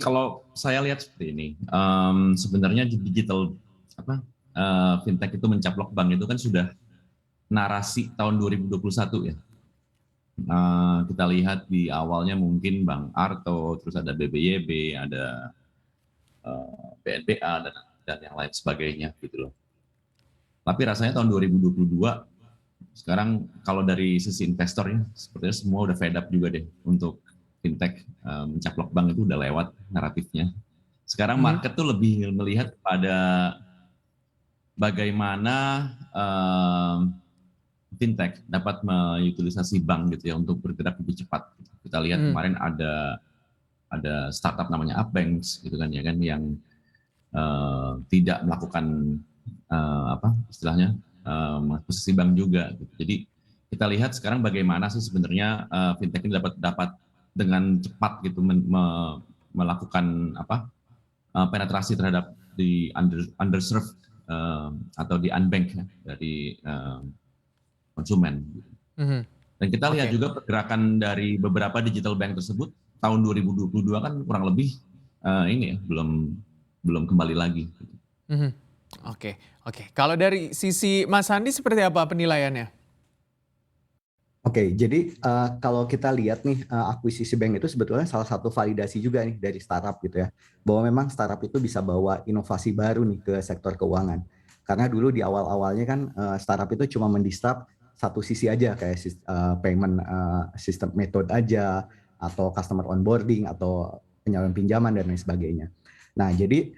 Kalau saya lihat seperti ini, sebenarnya digital fintech itu mencaplok bank itu kan sudah narasi tahun 2021 ya. Kita lihat di awalnya mungkin Bang Arto, terus ada BBYB, ada BNPA dan yang lain sebagainya gitu loh. Tapi rasanya tahun 2022 sekarang kalau dari sisi investornya sepertinya semua udah fed up juga deh untuk fintech mencaplok bank itu udah lewat naratifnya. Sekarang market tuh lebih melihat pada bagaimana fintech dapat mengutilisasi bank gitu ya untuk bergerak lebih cepat. Kita lihat kemarin ada startup namanya Upbanks gitu kan ya kan yang tidak melakukan istilahnya posisi bank juga. Gitu. Jadi kita lihat sekarang bagaimana sih sebenarnya fintech ini dapat dengan cepat gitu melakukan penetrasi terhadap di underserved atau di unbanked ya, dari konsumen. Dan kita lihat juga pergerakan dari beberapa digital bank tersebut tahun 2022 kan kurang lebih ini ya belum kembali lagi. Oke. Kalau dari sisi Mas Handi seperti apa penilaiannya? Oke, jadi kalau kita lihat nih akuisisi bank itu sebetulnya salah satu validasi juga nih dari startup gitu ya, bahwa memang startup itu bisa bawa inovasi baru nih ke sektor keuangan. Karena dulu di awal-awalnya kan startup itu cuma mendisrupt satu sisi aja kayak payment system method aja atau customer onboarding atau penyaluran pinjaman dan lain sebagainya. Nah, jadi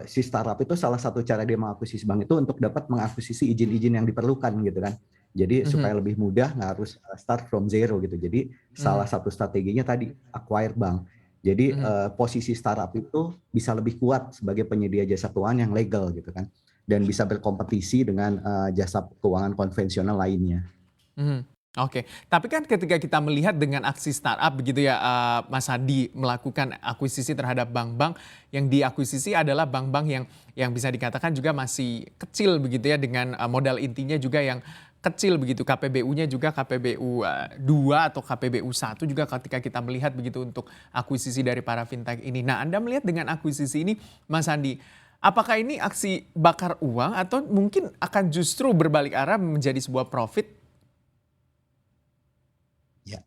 si startup itu salah satu cara dia mengakuisisi bank itu untuk dapat mengakuisisi izin-izin yang diperlukan gitu kan. Jadi supaya lebih mudah nggak harus start from zero gitu. Jadi salah satu strateginya tadi acquire bank. Jadi posisi startup itu bisa lebih kuat sebagai penyedia jasa keuangan yang legal gitu kan, dan bisa berkompetisi dengan jasa keuangan konvensional lainnya. Oke, tapi kan ketika kita melihat dengan aksi startup begitu ya, Mas Hadi melakukan akuisisi terhadap bank-bank yang diakuisisi adalah bank-bank yang bisa dikatakan juga masih kecil begitu ya dengan modal intinya juga yang kecil begitu, KPBU-nya juga KPBU 2 atau KPBU 1 juga ketika kita melihat begitu untuk akuisisi dari para fintech ini. Nah, Anda melihat dengan akuisisi ini, Mas Handi, apakah ini aksi bakar uang atau mungkin akan justru berbalik arah menjadi sebuah profit? Ya,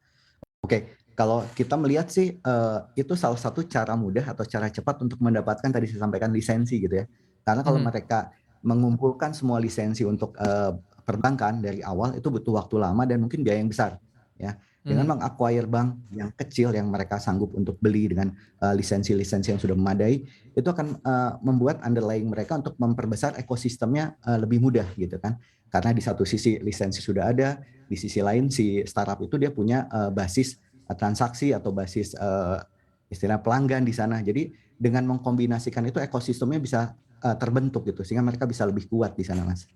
oke. Kalau kita melihat sih itu salah satu cara mudah atau cara cepat untuk mendapatkan tadi saya sampaikan lisensi gitu ya. Karena kalau mereka mengumpulkan semua lisensi untuk perbankan dari awal itu butuh waktu lama dan mungkin biaya yang besar ya. Dengan meng-acquire bank yang kecil yang mereka sanggup untuk beli dengan lisensi-lisensi yang sudah memadai, itu akan membuat underlying mereka untuk memperbesar ekosistemnya lebih mudah gitu kan. Karena di satu sisi lisensi sudah ada, di sisi lain si startup itu dia punya basis transaksi atau basis istilah pelanggan di sana. Jadi dengan mengkombinasikan itu ekosistemnya bisa terbentuk gitu sehingga mereka bisa lebih kuat di sana, Mas.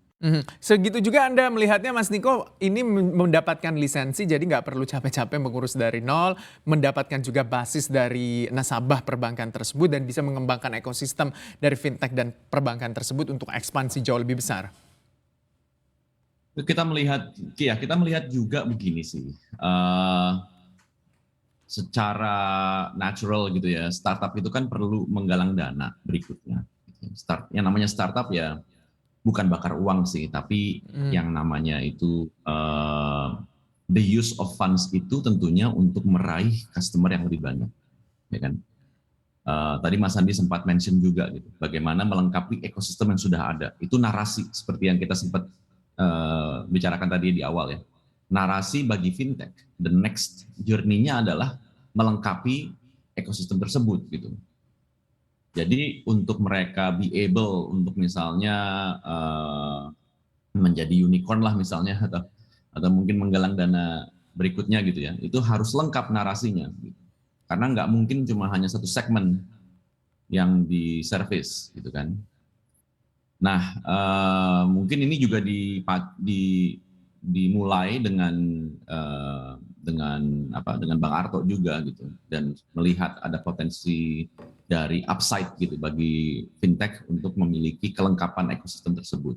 Segitu juga Anda melihatnya Mas Niko, ini mendapatkan lisensi jadi nggak perlu capek-capek mengurus dari nol, mendapatkan juga basis dari nasabah perbankan tersebut dan bisa mengembangkan ekosistem dari fintech dan perbankan tersebut untuk ekspansi jauh lebih besar. Kita melihat juga begini sih, secara natural gitu ya, startup itu kan perlu menggalang dana berikutnya. Yang namanya startup ya bukan bakar uang sih, tapi yang namanya itu the use of funds itu tentunya untuk meraih customer yang lebih banyak, ya kan? Tadi Mas Andi sempat mention juga gitu, bagaimana melengkapi ekosistem yang sudah ada. Itu narasi seperti yang kita sempat bicarakan tadi di awal ya. Narasi bagi fintech, the next journey-nya adalah melengkapi ekosistem tersebut gitu. Jadi untuk mereka be able untuk misalnya menjadi unicorn lah misalnya atau mungkin menggalang dana berikutnya gitu ya, itu harus lengkap narasinya. Gitu. Karena nggak mungkin cuma hanya satu segmen yang di service gitu kan. Nah mungkin ini juga dimulai dengan Bang Arto juga gitu dan melihat ada potensi dari upside gitu bagi fintech untuk memiliki kelengkapan ekosistem tersebut.